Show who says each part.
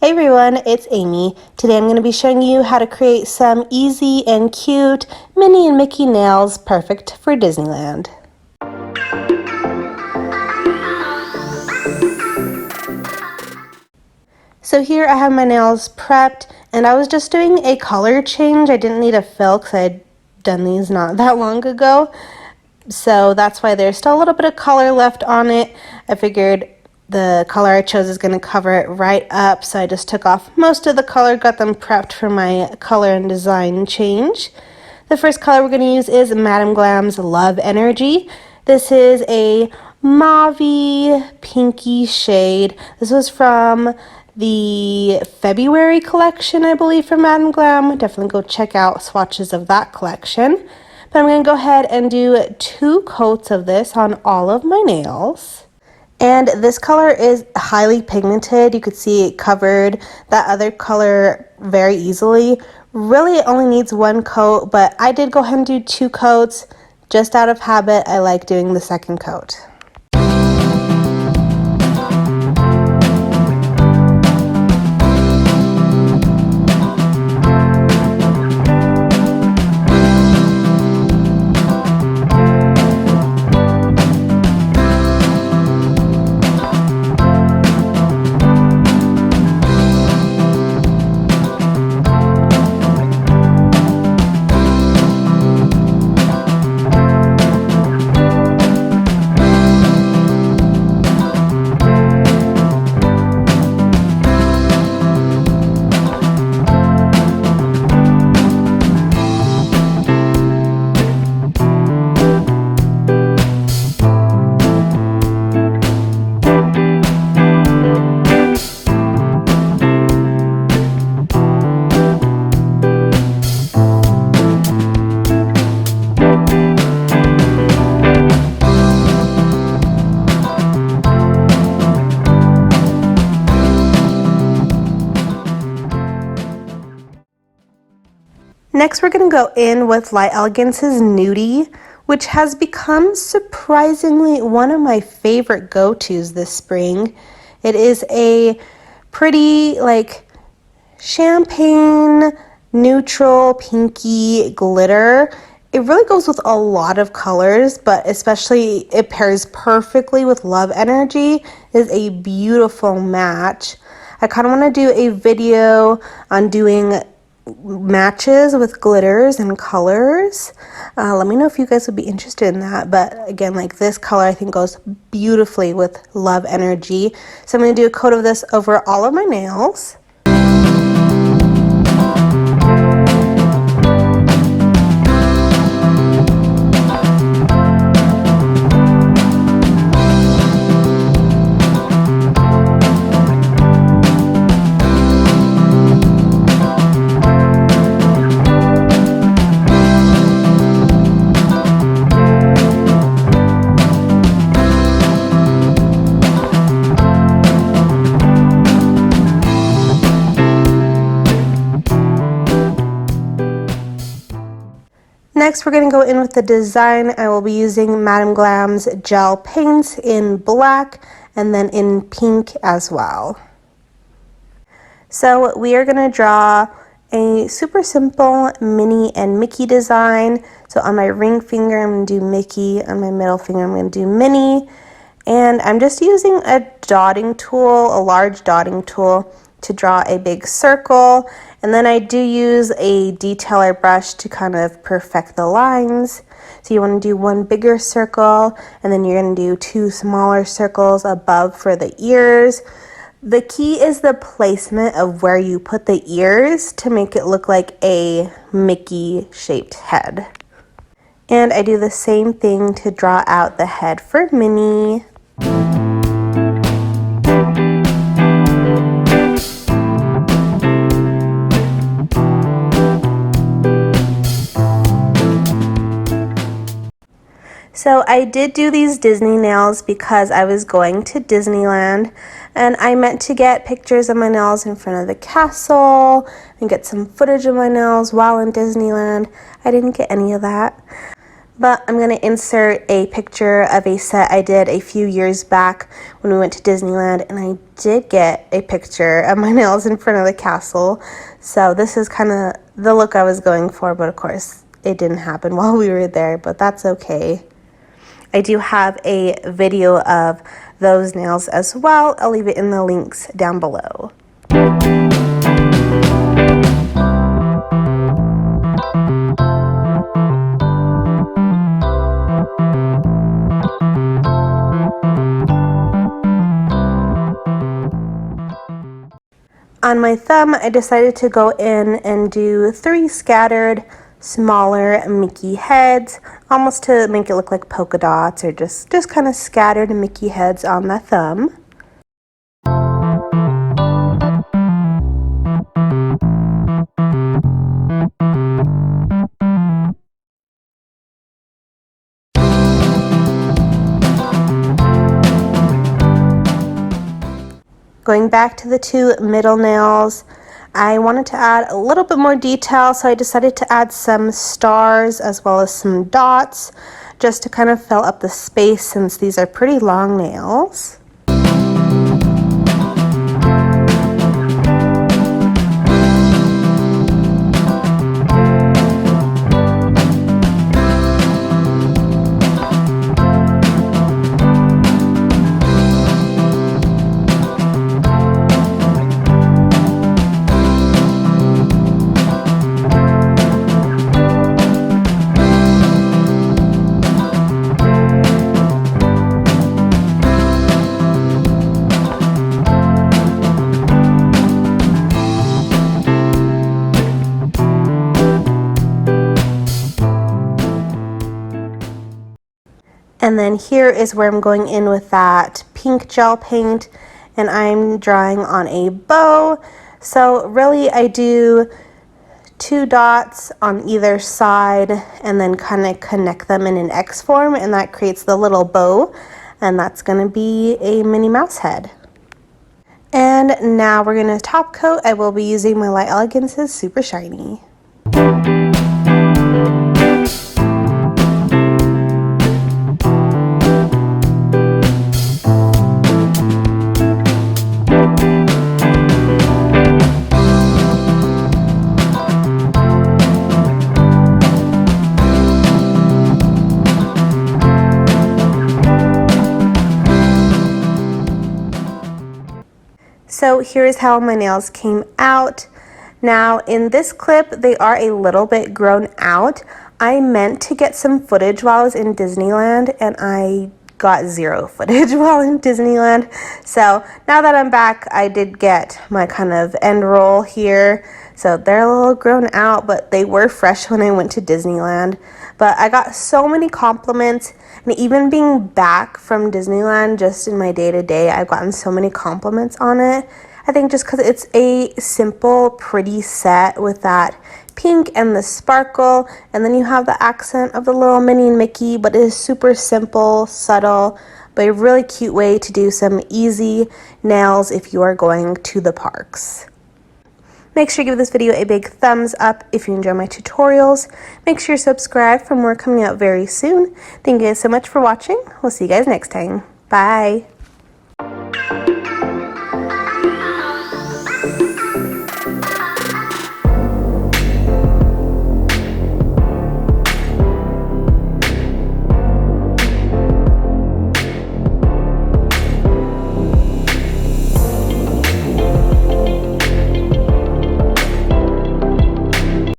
Speaker 1: Hey everyone, it's Amy. Today I'm going to be showing you how to create some easy and cute Minnie and Mickey nails perfect for Disneyland. So here I have my nails prepped and I was just doing a color change. I didn't need a fill because I had done these not that long ago. So that's why there's still a little bit of color left on it. I figured the color I chose is going to cover it right up, so I just took off most of the color, got them prepped for my color and design change. The first color we're going to use is Madame Glam's Love Energy. This is a mauve-y, pinky shade. This was from the February collection, I believe, from Madame Glam. Definitely go check out swatches of that collection. But I'm going to go ahead and do 2 coats of this on all of my nails. And this color is highly pigmented. You could see it covered that other color very easily. Really, it only needs 1 coat, but I did go ahead and do 2 coats. Just out of habit, I like doing the second coat. Next, we're going to go in with Light Elegance's Nudie, which has become surprisingly one of my favorite go-tos this spring. It is a pretty, champagne, neutral, pinky glitter. It really goes with a lot of colors, but especially it pairs perfectly with Love Energy. It is a beautiful match. I kind of want to do a video on doing matches with glitters and colors. Let me know if you guys would be interested in that. But again, this color I think goes beautifully with Love Energy. So I'm going to do a coat of this over all of my nails. Next, we're going to go in with the design. I will be using Madame Glam's gel paints in black and then in pink as well. So we are going to draw a super simple Minnie and Mickey design. So on my ring finger, I'm going to do Mickey. On my middle finger, I'm going to do Minnie. And I'm just using a dotting tool, a large dotting tool, to draw a big circle. And then I do use a detailer brush to kind of perfect the lines. So you want to do 1 bigger circle, and then you're going to do 2 smaller circles above for the ears. The key is the placement of where you put the ears to make it look like a Mickey-shaped head. And I do the same thing to draw out the head for Minnie. So I did do these Disney nails because I was going to Disneyland and I meant to get pictures of my nails in front of the castle and get some footage of my nails while in Disneyland. I didn't get any of that. But I'm going to insert a picture of a set I did a few years back when we went to Disneyland, and I did get a picture of my nails in front of the castle. So this is kind of the look I was going for, but of course it didn't happen while we were there, but that's okay. I do have a video of those nails as well. I'll leave it in the links down below. On my thumb, I decided to go in and do 3 scattered smaller Mickey heads, almost to make it look like polka dots, or just kind of scattered Mickey heads on the thumb. Going back to the 2 middle nails, I wanted to add a little bit more detail, so I decided to add some stars as well as some dots, just to kind of fill up the space since these are pretty long nails. And then here is where I'm going in with that pink gel paint, and I'm drawing on a bow. So really I do 2 dots on either side and then kind of connect them in an X form, and that creates the little bow, and that's going to be a Minnie Mouse head. And now we're going to top coat. I will be using my Light Elegance's Super Shiny. So here is how my nails came out. Now in this clip, they are a little bit grown out. I meant to get some footage while I was in Disneyland, and I got 0 footage while in Disneyland. So now that I'm back, I did get my kind of end roll here. So they're a little grown out, but they were fresh when I went to Disneyland. But I got so many compliments, and even being back from Disneyland just in my day-to-day, I've gotten so many compliments on it. I think just because it's a simple, pretty set with that pink and the sparkle, and then you have the accent of the little Minnie and Mickey, but it is super simple, subtle, but a really cute way to do some easy nails if you are going to the parks. Make sure you give this video a big thumbs up if you enjoy my tutorials. Make sure you subscribe for more coming out very soon. Thank you guys so much for watching. We'll see you guys next time. Bye.